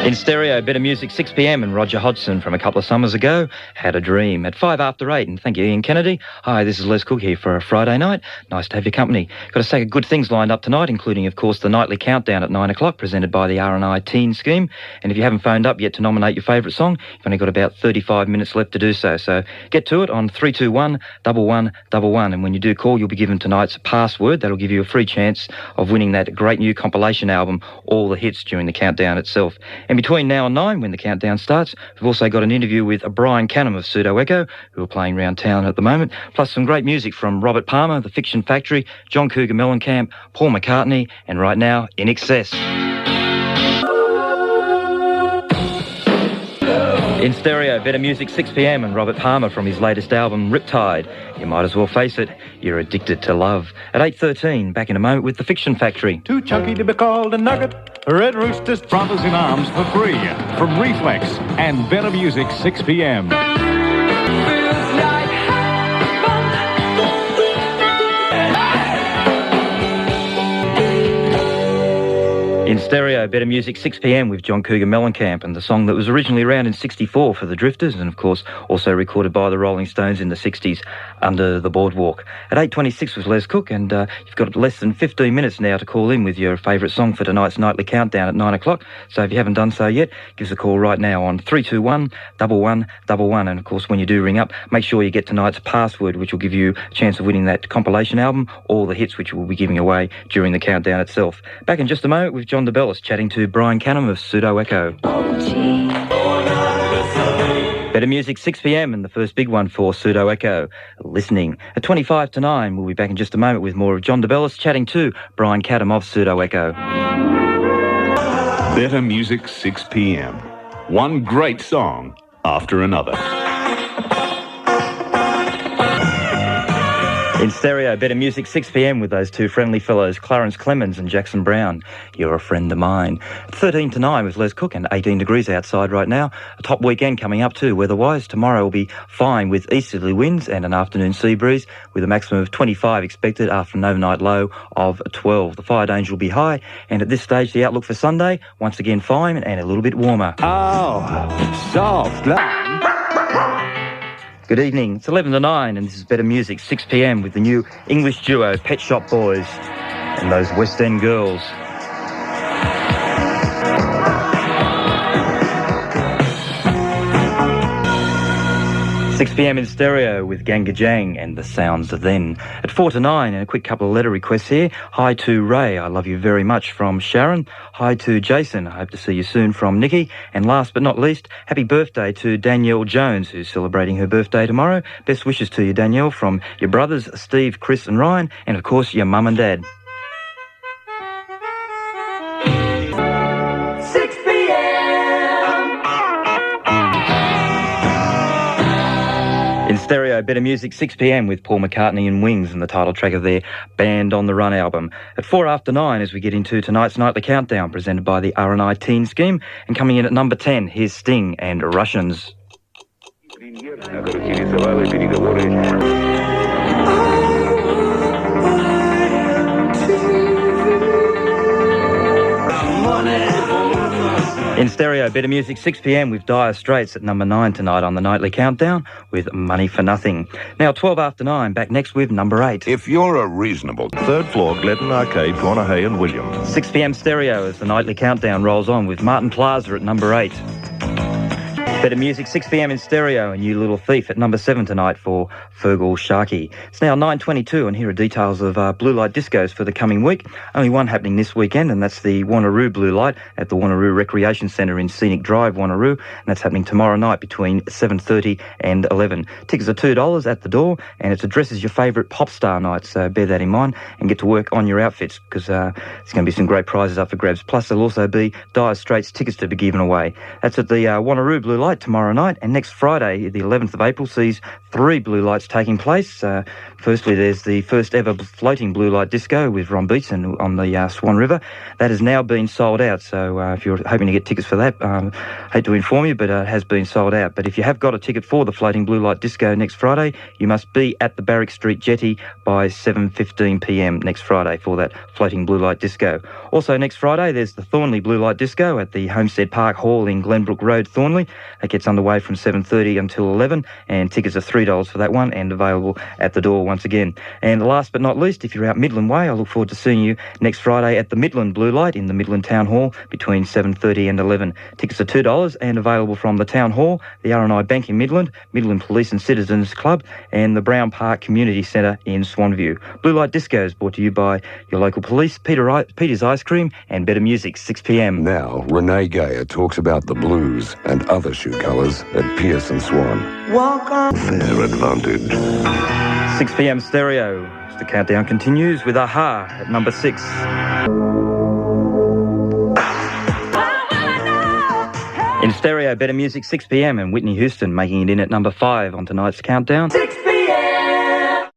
In stereo, better music, 6 p.m, and Roger Hodgson from a couple of summers ago, Had a Dream, at 5 after 8. And thank you, Ian Kennedy. Hi, this is Les Cook here for a Friday night. Nice to have your company. Got a stack of good things lined up tonight, including, of course, the nightly countdown at 9 o'clock, presented by the R&I Teen Scheme. And if you haven't phoned up yet to nominate your favourite song, you've only got about 35 minutes left to do so. So get to it on 321 1111. And when you do call, you'll be given tonight's password. That'll give you a free chance of winning that great new compilation album, All the Hits, during the countdown itself. And between now and 9, when the countdown starts, we've also got an interview with Brian Canham of Pseudo Echo, who are playing around town at the moment, plus some great music from Robert Palmer, The Fiction Factory, John Cougar Mellencamp, Paul McCartney, and right now, In Excess. In stereo, better music, 6 p.m, and Robert Palmer from his latest album, Riptide. You might as well face it, you're addicted to love. At 8:13, back in a moment with The Fiction Factory. Too chunky to be called a nugget. Red Roosters, Brothers in Arms for free from Reflex and Better Music, 6 p.m. In stereo, better music, 6 p.m, with John Cougar Mellencamp, and the song that was originally around in 64 for the Drifters, and of course also recorded by the Rolling Stones in the 60s, Under the Boardwalk. At 8:26 was Les Cook, and you've got less than 15 minutes now to call in with your favourite song for tonight's nightly countdown at 9 o'clock. So if you haven't done so yet, give us a call right now on 321 1111. And of course, when you do ring up, make sure you get tonight's password, which will give you a chance of winning that compilation album, All the Hits, which we'll be giving away during the countdown itself. Back in just a moment with John DeBellis chatting to Brian Canham of Pseudo Echo. Better music, 6 p.m, and the first big one for Pseudo Echo, Listening. At 25 to 9, we'll be back in just a moment with more of John DeBellis chatting to Brian Canham of Pseudo Echo. Better Music, 6 p.m. One great song after another. In stereo, better music, 6 p.m, with those two friendly fellows, Clarence Clemens and Jackson Brown. You're a friend of mine. 13 to 9 with Les Cook, and 18 degrees outside right now. A top weekend coming up too, weather-wise. Tomorrow will be fine with easterly winds and an afternoon sea breeze, with a maximum of 25 expected after an overnight low of 12. The fire danger will be high, and at this stage, the outlook for Sunday, once again fine and a little bit warmer. Oh, soft line. Good evening, it's 11 to 9, and this is Better Music, 6 p.m, with the new English duo Pet Shop Boys and those West End girls. 6 p.m. in stereo with Ganga Jang and The Sounds of Then. At 4 to 9, and a quick couple of letter requests here. Hi to Ray, I love you very much, from Sharon. Hi to Jason, I hope to see you soon, from Nikki. And last but not least, happy birthday to Danielle Jones, who's celebrating her birthday tomorrow. Best wishes to you, Danielle, from your brothers, Steve, Chris and Ryan, and of course your mum and dad. In stereo, better music, 6 p.m, with Paul McCartney and Wings, and the title track of their Band on the Run album. At 4 after 9, as we get into tonight's nightly countdown, presented by the R&I Teen Scheme. And coming in at number 10, here's Sting and Russians. In stereo, better music, 6 p.m, with Dire Straits at number 9 tonight on the nightly countdown with Money for Nothing. Now 12 after 9, back next with number 8. If you're a reasonable... Third floor, Glenton Arcade, corner Hay and Williams. 6 p.m. stereo as the nightly countdown rolls on with Martin Plaza at number 8. Better music, 6 p.m. in stereo, and You Little Thief at number 7 tonight for Fergal Sharkey. It's now 9:22, and here are details of Blue Light Discos for the coming week. Only one happening this weekend, and that's the Wanneroo Blue Light at the Wanneroo Recreation Centre in Scenic Drive, Wanneroo, and that's happening tomorrow night between 7:30 and 11. Tickets are $2 at the door, and it's addressed as your favourite pop star night, so bear that in mind and get to work on your outfits, because there's going to be some great prizes up for grabs. Plus, there'll also be Dire Straits tickets to be given away. That's at the Wanneroo Blue Light Light tomorrow night, and next Friday, the 11th of April, sees 3 blue lights taking place. Firstly, there's the first ever floating blue light disco with Ron Beatson on the Swan River. That has now been sold out, so if you're hoping to get tickets for that, hate to inform you, but it has been sold out. But if you have got a ticket for the floating blue light disco next Friday, you must be at the Barrack Street Jetty by 7:15pm next Friday for that floating blue light disco. Also next Friday, there's the Thornley Blue Light Disco at the Homestead Park Hall in Glenbrook Road, Thornley. That gets underway from 7:30 until 11, and tickets are $3 for that one and available at the door once again. And last but not least, if you're out Midland Way, I look forward to seeing you next Friday at the Midland Blue Light in the Midland Town Hall between 7:30 and 11. Tickets are $2 and available from the Town Hall, the R&I Bank in Midland, Midland Police and Citizens Club, and the Brown Park Community Centre in Swanview. Blue Light Disco is brought to you by your local police, Peter's Ice Cream, and Better Music, 6pm. Now, Renee Gayer talks about the blues and other shoe colours at Pierce and Swan. Walk on. Fair advantage. 6pm stereo. The countdown continues with Aha at number 6. In stereo, Better Music, 6pm, and Whitney Houston making it in at number 5 on tonight's countdown. 6